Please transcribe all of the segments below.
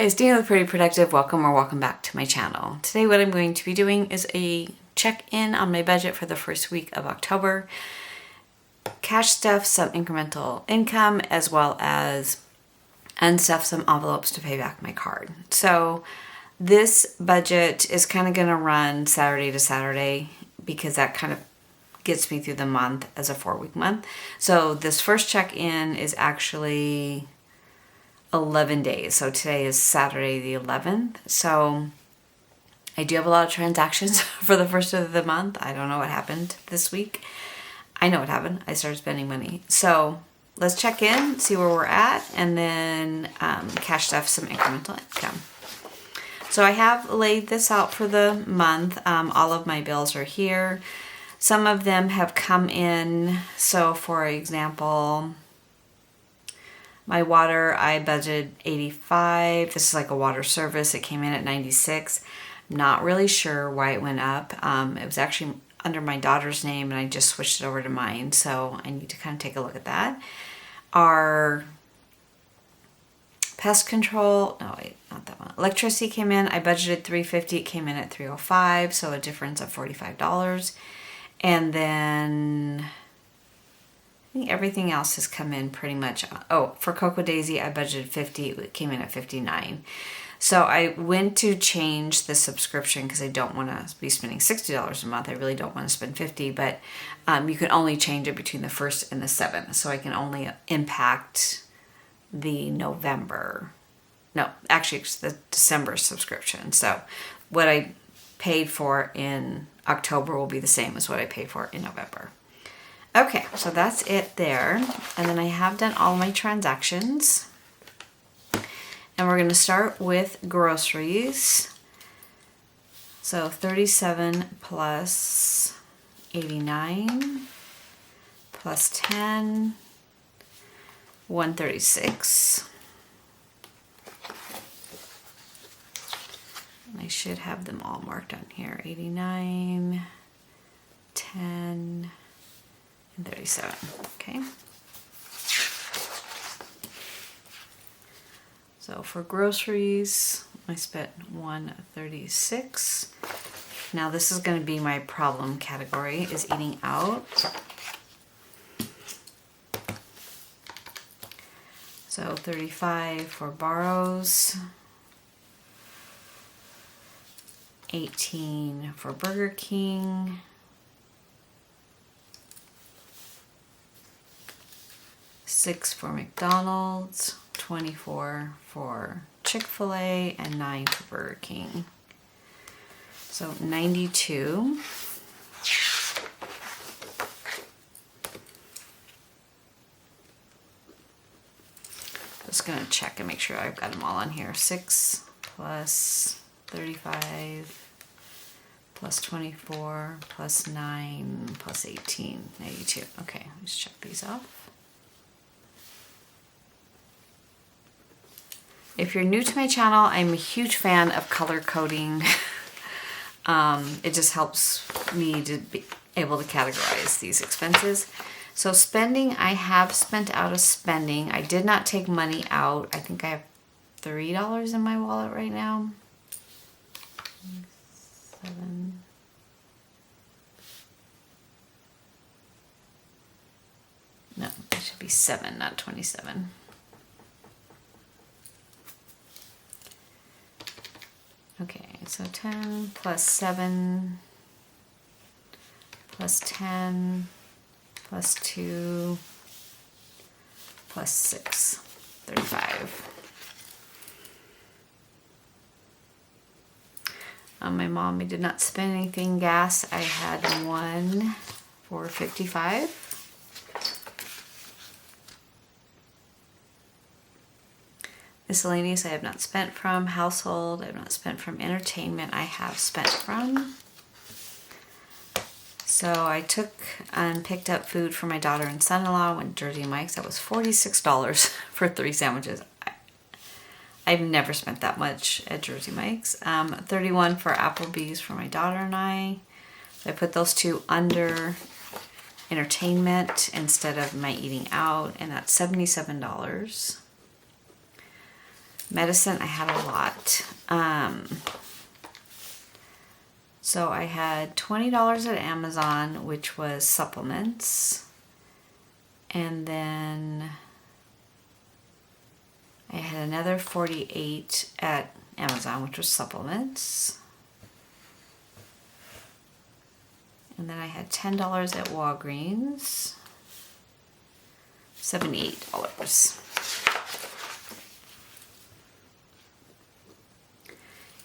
Hi, it's Dina with Pretty Productive. Welcome or welcome back to my channel. Today what I'm going to be doing is a check-in on my budget for the first week of October. Cash stuff, some incremental income, as well as unstuff some envelopes to pay back my card. So this budget is kind of going to run Saturday to Saturday because that kind of gets me through the month as a 4-week month. So this first check-in is actually 11 days. So today is Saturday the 11th. So I do have a lot of transactions for the first of the month. I don't know what happened this week. I know what happened. I started spending money. So let's check in, see where we're at, and then cash stuff some incremental income. So I have laid this out for the month. All of my bills are here. Some of them have come in. So for example, my water, I budgeted $85. This is like a water service. It came in at $96. I'm not really sure why it went up. It was actually under my daughter's name and I just switched it over to mine. So I need to kind of take a look at that. Our pest control, no wait, not that one. Electricity came in. I budgeted $350. It came in at $305. So a difference of $45. And then I think everything else has come in pretty much. Oh, for Cocoa Daisy, I budgeted $50. It came in at $59. So I went to change the subscription because I don't want to be spending $60 a month. I really don't want to spend $50, but you can only change it between the 1st and the 7th. So I can only impact the November. No, actually it's the December subscription. So what I paid for in October will be the same as what I paid for in November. Okay, so that's it there. And then I have done all my transactions. And we're going to start with groceries. So 37 plus 89 plus 10, 136. And I should have them all marked on here. 89, 10, and 37. Okay. So for groceries, I spent 136. Now this is going to be my problem category, is eating out. So 35 for Barrows, 18 for Burger King, 6 for McDonald's, 24 for Chick-fil-A, and 9 for Burger King. So 92. Just gonna check and make sure I've got them all on here. 6 plus 35 plus 24 plus 9 plus 18, 92. Okay, let's check these off. If you're new to my channel, I'm a huge fan of color coding. It just helps me to be able to categorize these expenses. So spending, I have spent out of spending. I did not take money out. I think I have $3 in my wallet right now. 7. No, it should be 7, not 27. Okay, so 10 plus 7 plus 10 plus 2 plus 6, 35. My mom, I did not spend anything. Gas, I had 1 for 55. Miscellaneous I have not spent from. Household I have not spent from. Entertainment I have spent from. So I took and picked up food for my daughter and son-in-law. Went to Jersey Mike's. That was $46 for 3 sandwiches. I've never spent that much at Jersey Mike's. 31 for Applebee's for my daughter and I. So I put those two under entertainment instead of my eating out, and that's $77. Medicine, I had a lot. So I had $20 at Amazon, which was supplements. And then I had another $48 at Amazon, which was supplements. And then I had $10 at Walgreens. $78.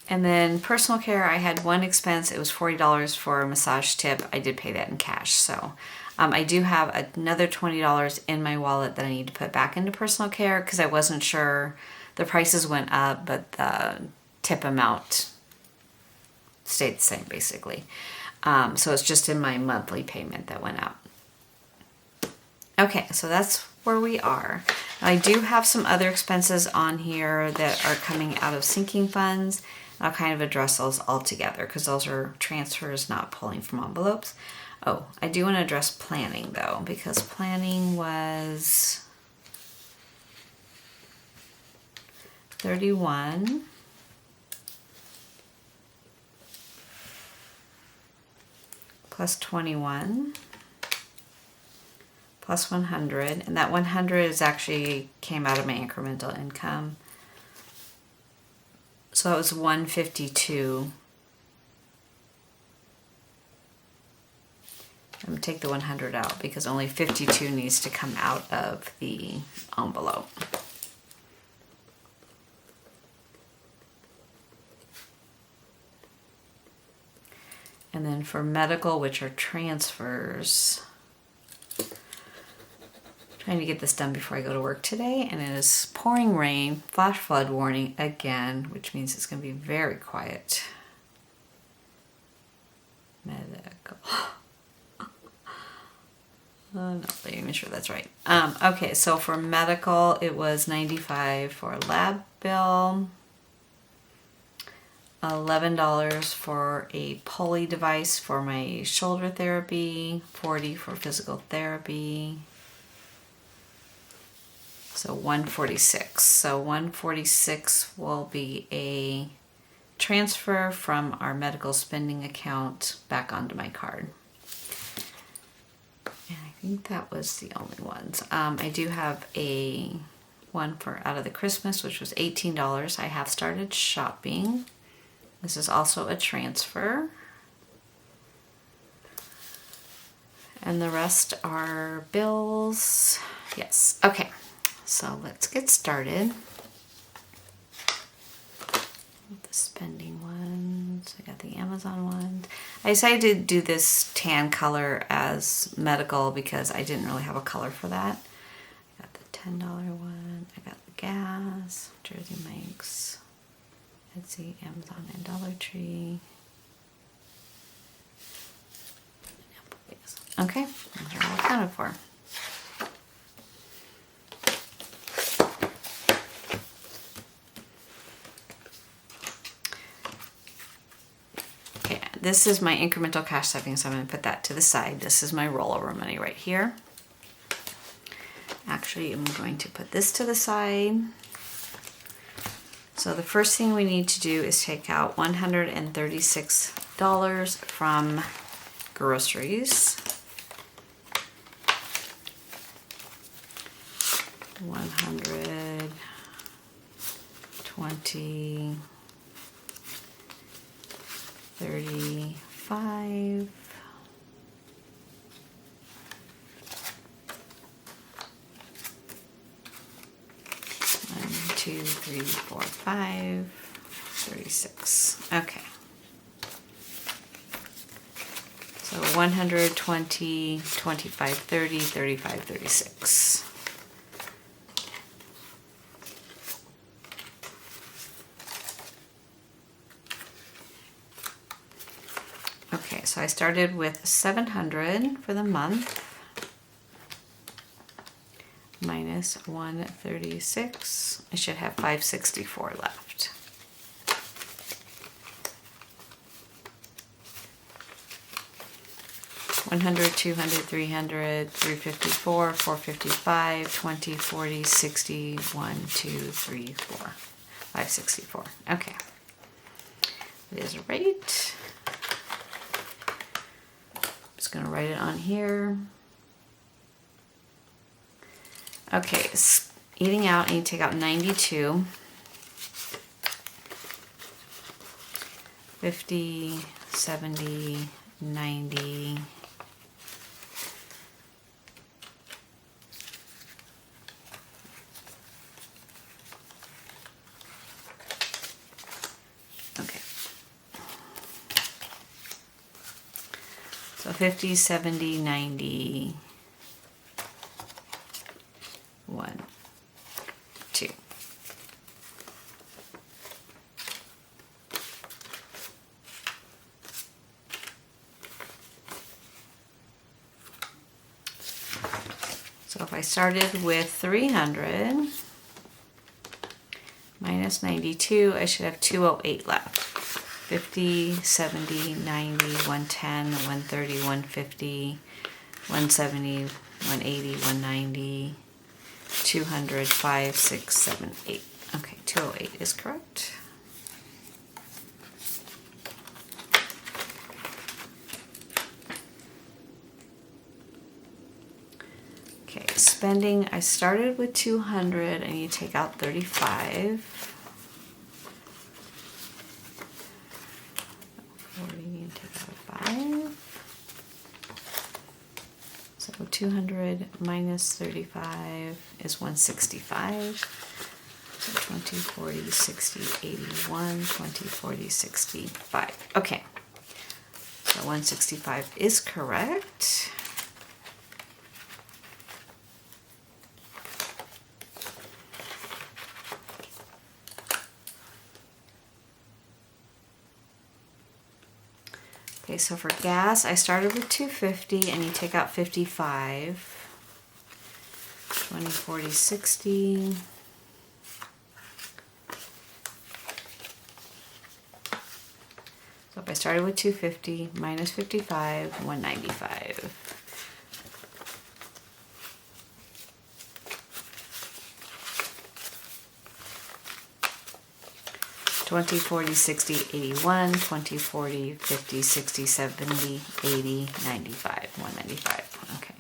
And then personal care, I had one expense. It was $40 for a massage tip. I did pay that in cash. So I do have another $20 in my wallet that I need to put back into personal care because I wasn't sure. The prices went up, but the tip amount stayed the same basically. So it's just in my monthly payment that went out. Okay, so that's where we are. Now, I do have some other expenses on here that are coming out of sinking funds. I'll kind of address those all together because those are transfers, not pulling from envelopes. Oh, I do want to address planning though, because planning was $31. Plus 21. Plus 100. And that 100 is actually came out of my incremental income. So it was 152. I'm going to take the 100 out because only 52 needs to come out of the envelope. And then for medical, which are transfers, trying to get this done before I go to work today, and it is pouring rain, flash flood warning again, which means it's going to be very quiet. Medical. No, let me make sure that's right. Okay, so for medical, it was $95 for a lab bill, $11 for a pulley device for my shoulder therapy, $40 for physical therapy. So $146. So $146 will be a transfer from our medical spending account back onto my card. And I think that was the only ones. I do have a one for out of the Christmas, which was $18. I have started shopping. This is also a transfer. And the rest are bills. Yes. Okay. So let's get started with the spending ones. I got the Amazon ones. I decided to do this tan color as medical because I didn't really have a color for that. I got the $10 one. I got the gas, Jersey Mike's, Etsy, Amazon, and Dollar Tree. Okay, those are all accounted for. This is my incremental cash savings, so I'm going to put that to the side. This is my rollover money right here. Actually, I'm going to put this to the side. So the first thing we need to do is take out $136 from groceries. 120, 35, 2, 3, 4, 5, 36. Okay. So 120, 25, 30, 35, 36. Okay, so I started with 700 for the month. Minus 136. I should have 564 left. $100, $200, $300, $354, $455, $20, $40, $60, $1, $2, $3, $4. 564. Okay. It is right. Just gonna write it on here. Okay, eating out, I need to take out 92. 50, 70, 90. Okay. So 50, 70, 90. 1, 2. So if I started with 300 minus 92, I should have 208 left. 50, 70, 90, 110, 130, 150, 170, 180, 190, 200, 5, 6, 7, 8. Okay, 208 is correct. Okay, spending, I started with 200. I need to take out 35. 40 and take out 5. So 200 minus 35 is 165. So 20, 40, 60, 81, 20, 40, 65. Okay. So 165 is correct. Okay, so for gas, I started with 250 and you take out 55. 20, 40, 60. So if I started with 250 minus 55, 195. 20, 40, 60, 81, 20, 40, 50, 60, 70, 80, 95, 195. Okay.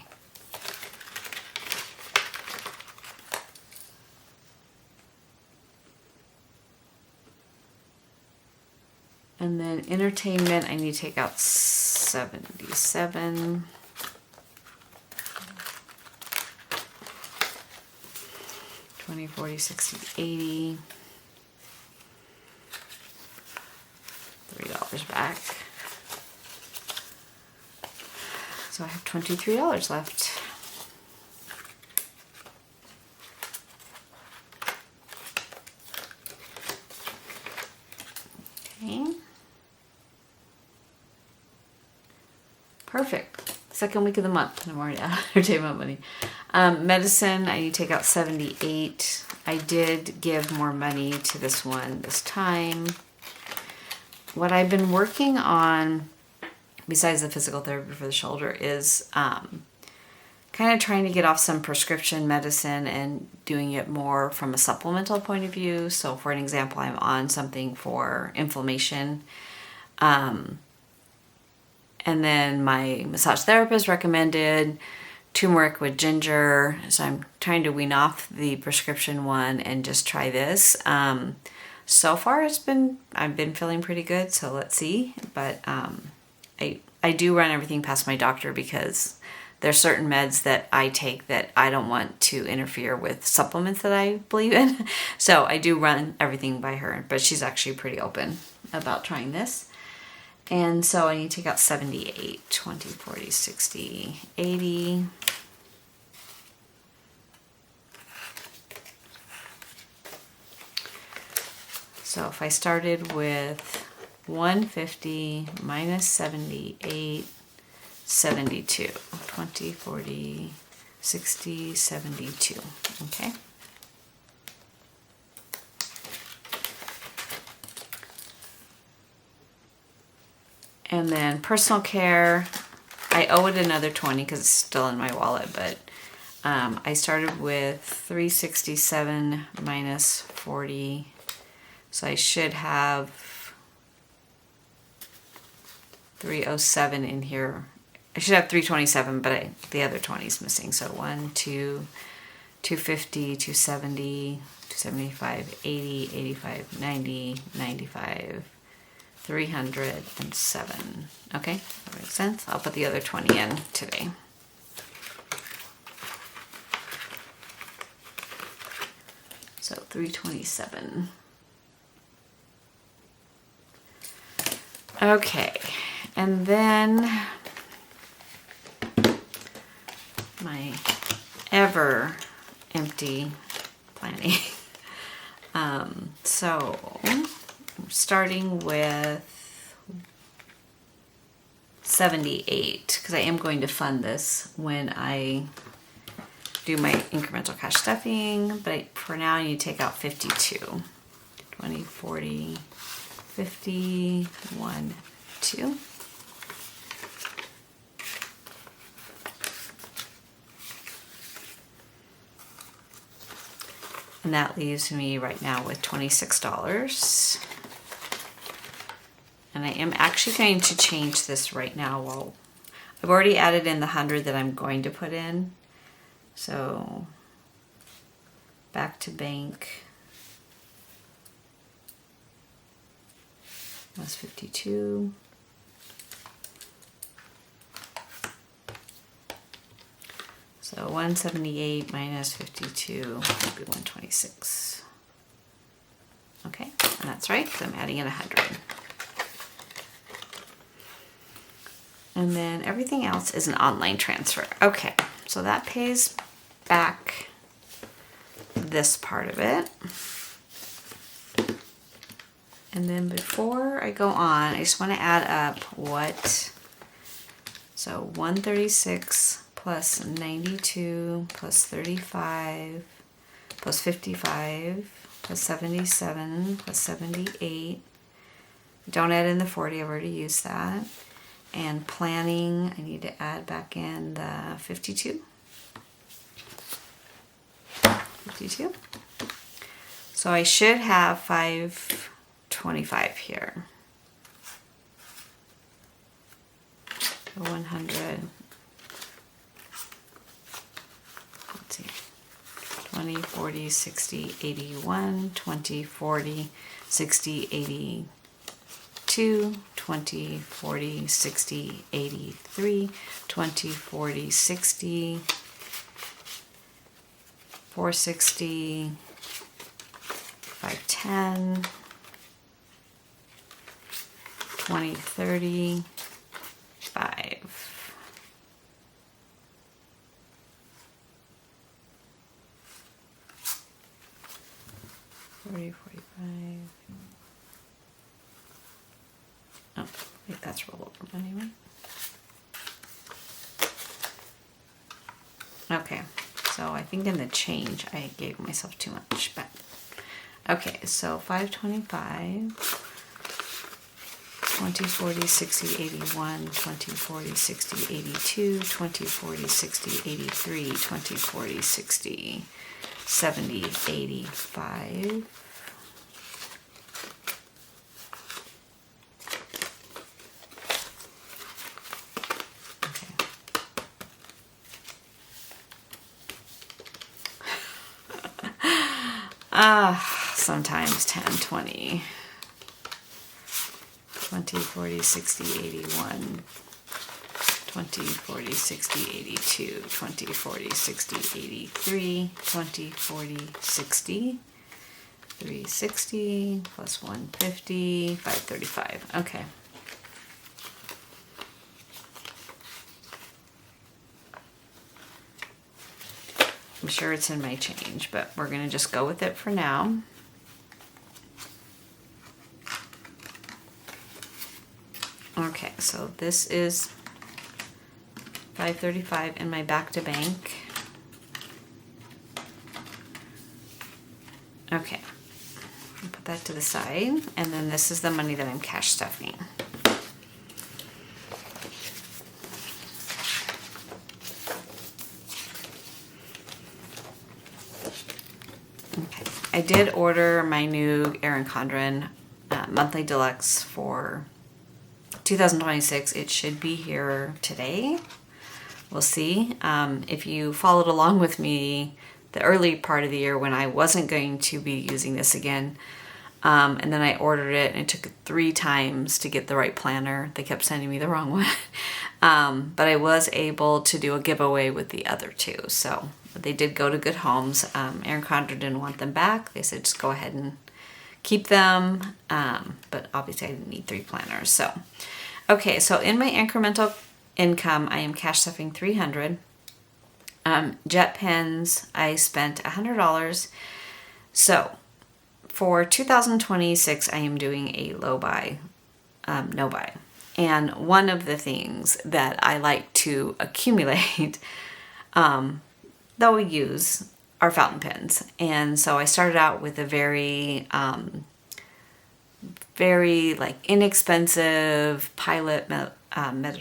And then entertainment, I need to take out 77. 20, 40, 60, 80. $3 back. So I have $23 left. Okay. Perfect. Second week of the month, and I'm already out of entertainment money. Medicine, I need to take out 78. I did give more money to this one this time. What I've been working on, besides the physical therapy for the shoulder, is kind of trying to get off some prescription medicine and doing it more from a supplemental point of view. So for an example, I'm on something for inflammation. And then my massage therapist recommended turmeric with ginger. So I'm trying to wean off the prescription one and just try this. So far I've been feeling pretty good, so let's see. But I do run everything past my doctor because there's certain meds that I take that I don't want to interfere with supplements that I believe in. So I do run everything by her, but she's actually pretty open about trying this. And so I need to take out 78, 20, 40, 60, 80. So if I started with 150 minus 78, 72. 20, 40, 60, 72. Okay. And then personal care, I owe it another 20 because it's still in my wallet, but I started with 367 minus 40. So I should have 307 in here. I should have 327, but the other 20 is missing. So 1, 2, 250, 270, 275, 80, 85, 90, 95, 307. Okay, that makes sense. I'll put the other 20 in today. So 327. Okay, and then my ever empty planning. So starting with 78, because I am going to fund this when I do my incremental cash stuffing, but for now I need to take out 52. 20, 40, 50, 1, 2. And that leaves me right now with $26. And I am actually going to change this right now. Well, I've already added in the 100 that I'm going to put in. So back to bank. That's 52. So 178 minus 52 would be 126. Okay, and that's right, because I'm adding in 100. And then everything else is an online transfer. Okay, so that pays back this part of it. And then before I go on, I just want to add up what, so 136 plus 92 plus 35 plus 55 plus 77 plus 78. Don't add in the 40, I've already used that. And planning, I need to add back in the 52. 52. So I should have 525 here. 100. Let's see. 20, 40, 60, 81, 20, 40, 60, 82, 20, 40, 60, 83, 20, 40, 60, 460, 510, 20, 30, 5. 40, 45. Oh, wait, that's rollover anyway. Okay, so I think in the change I gave myself too much, but okay, so 525. 20, 40, 60, 81, 20, 40, 60, 82, 20, 40, 60, 83, 20, 40, 60, 70, 85. Sometimes 10, 20. 20, 40, 60, 81, 20, 40, 60, 82, 20, 40, 60, 83, 20, 40, 60, 360, plus 150, 535. Okay. I'm sure it's in my change, but we're going to just go with it for now. Okay, so this is 535 in my back to bank. Okay, I'll put that to the side, and then this is the money that I'm cash stuffing. Okay, I did order my new Erin Condren monthly deluxe for 2026. It should be here today. We'll see. If you followed along with me the early part of the year when I wasn't going to be using this again, and then I ordered it and it took 3 times to get the right planner. They kept sending me the wrong one. But I was able to do a giveaway with the other 2. So they did go to good homes. Erin Condren didn't want them back. They said just go ahead and keep them. But obviously I didn't need 3 planners. So, okay, so in my incremental income, I am cash stuffing $300. Jet pens, I spent $100. So for 2026, I am doing a low buy, no buy. And one of the things that I like to accumulate, that we use, are fountain pens. And so I started out with a very like inexpensive Pilot, was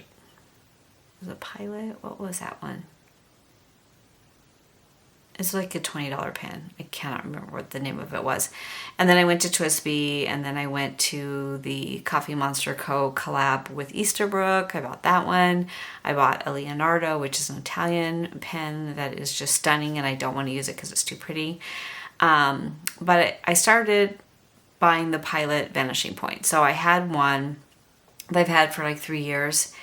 it Pilot? What was that one? It's like a $20 pen. I cannot remember what the name of it was. And then I went to Twisby, and then I went to the Coffee Monster Co. collab with Easterbrook. I bought that one. I bought a Leonardo, which is an Italian pen that is just stunning, and I don't want to use it because it's too pretty. But I started buying the Pilot Vanishing Point. So I had one that I've had for like 3 years,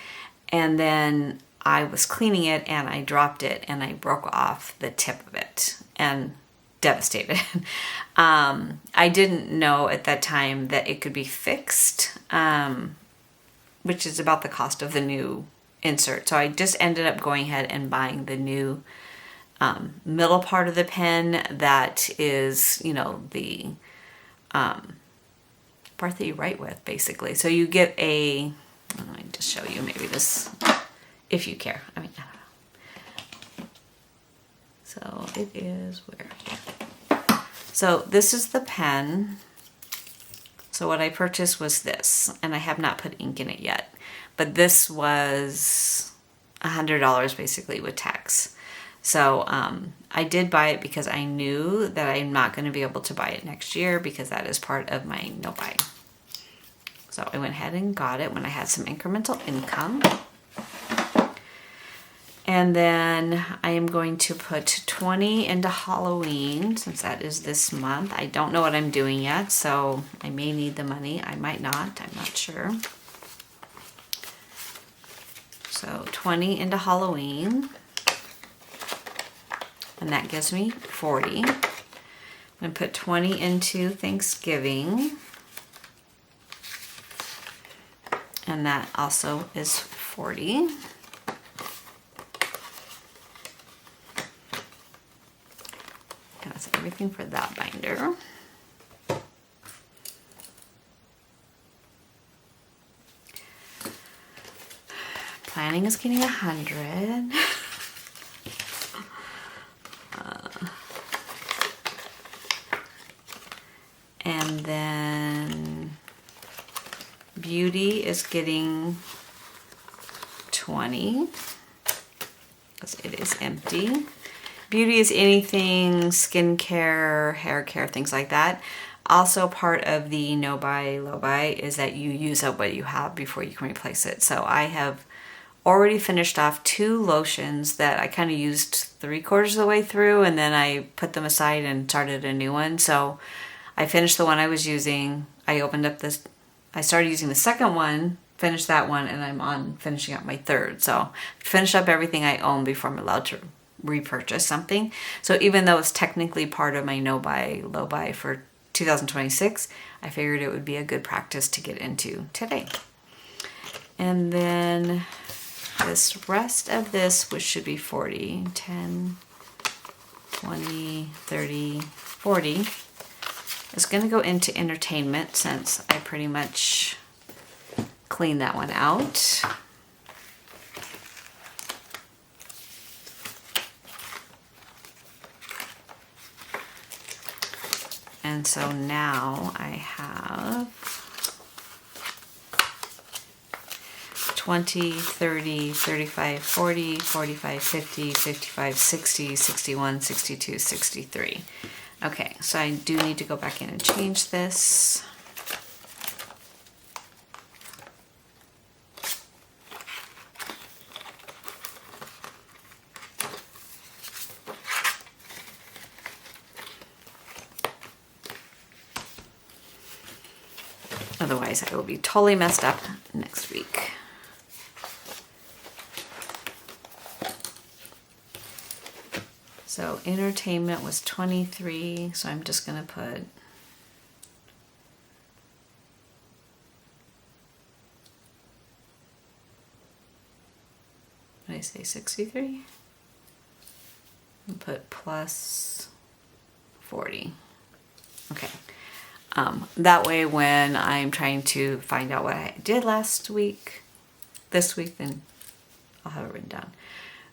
and then I was cleaning it and I dropped it and I broke off the tip of it and devastated. I didn't know at that time that it could be fixed, which is about the cost of the new insert. So I just ended up going ahead and buying the new middle part of the pen that is, you know, the part that you write with, basically. So you get a, let me just show you maybe this, if you care. I mean, I don't know. So it is where? So this is the pen. So what I purchased was this, and I have not put ink in it yet. But this was $100 basically with tax. So I did buy it because I knew that I'm not going to be able to buy it next year because that is part of my no buy. So I went ahead and got it when I had some incremental income. And then I am going to put 20 into Halloween since that is this month. I don't know what I'm doing yet, so I may need the money. I might not. I'm not sure. So 20 into Halloween. And that gives me 40. I'm going to put 20 into Thanksgiving. And that also is 40. That's everything for that binder. Planning is getting 100. And then beauty is getting 20 because it is empty. Beauty is anything skincare, hair care, things like that. Also part of the no buy, low buy is that you use up what you have before you can replace it. So I have already finished off 2 lotions that I kind of used 3/4 of the way through, and then I put them aside and started a new one. So I finished the one I was using. I opened up this, I started using the second one, finished that one, and I'm on finishing up my third. So finish up everything I own before I'm allowed to repurchase something. So even though it's technically part of my no buy, low buy for 2026, I figured it would be a good practice to get into today. And then this rest of this, which should be 40, 10, 20, 30, 40, is going to go into entertainment since I pretty much cleaned that one out. And so now I have 20, 30, 35, 40, 45, 50, 55, 60, 61, 62, 63. Okay, so I do need to go back in and change this. Otherwise, I will be totally messed up next week. So entertainment was 23, so I'm just going to put what did I say, 63? And put plus 40. Okay. That way when I'm trying to find out what I did last week, this week, then I'll have it written down.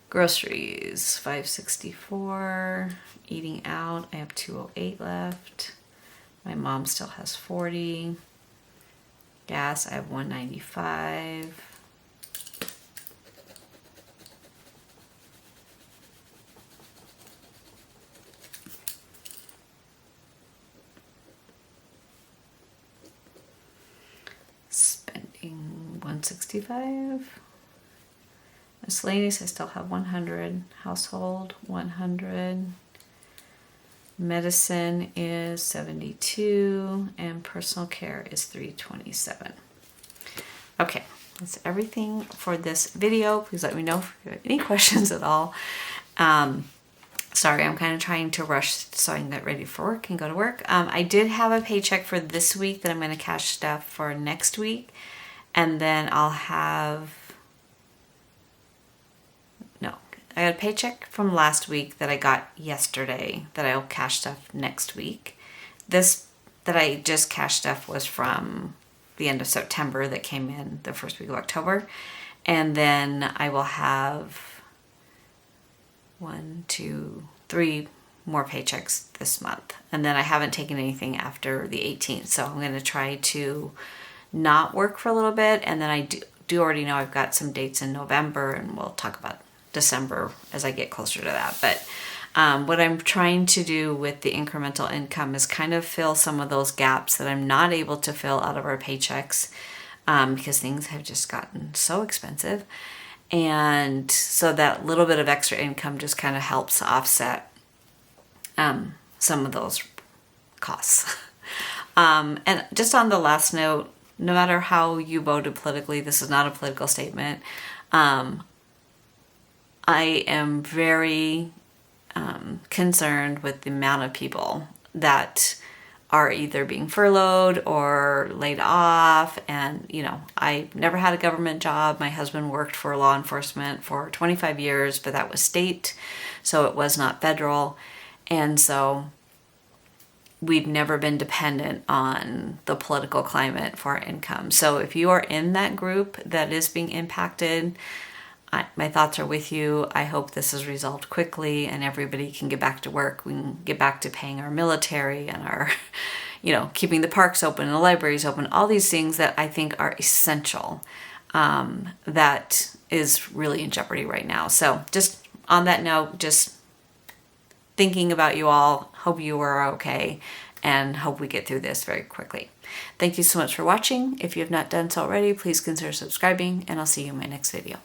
Groceries, 564. Eating out, I have 208 left. My mom still has 40. Gas, I have 195. Spending 165. Miscellaneous, I still have 100. Household, 100. Medicine is 72. And personal care is 327. Okay, that's everything for this video. Please let me know if you have any questions at all. Sorry, I'm kind of trying to rush so I can get ready for work and go to work. I did have a paycheck for this week that I'm going to cash stuff for next week. And then I'll have... I got a paycheck from last week that I got yesterday that I'll cash stuff next week. This that I just cashed stuff was from the end of September that came in the first week of October. And then I will have 1, 2, 3 more paychecks this month. And then I haven't taken anything after the 18th. So I'm going to try to not work for a little bit. And then I do already know I've got some dates in November, and we'll talk about December as I get closer to that. But what I'm trying to do with the incremental income is kind of fill some of those gaps that I'm not able to fill out of our paychecks because things have just gotten so expensive. And so that little bit of extra income just kind of helps offset some of those costs. And just on the last note, no matter how you voted politically, this is not a political statement. I am very concerned with the amount of people that are either being furloughed or laid off. And, you know, I never had a government job. My husband worked for law enforcement for 25 years, but that was state, so it was not federal. And so we've never been dependent on the political climate for our income. So if you are in that group that is being impacted, my thoughts are with you. I hope this is resolved quickly and everybody can get back to work. We can get back to paying our military and our, you know, keeping the parks open and the libraries open, all these things that I think are essential, that is really in jeopardy right now. So just on that note, just thinking about you all, hope you are okay, and hope we get through this very quickly. Thank you so much for watching. If you have not done so already, please consider subscribing, and I'll see you in my next video.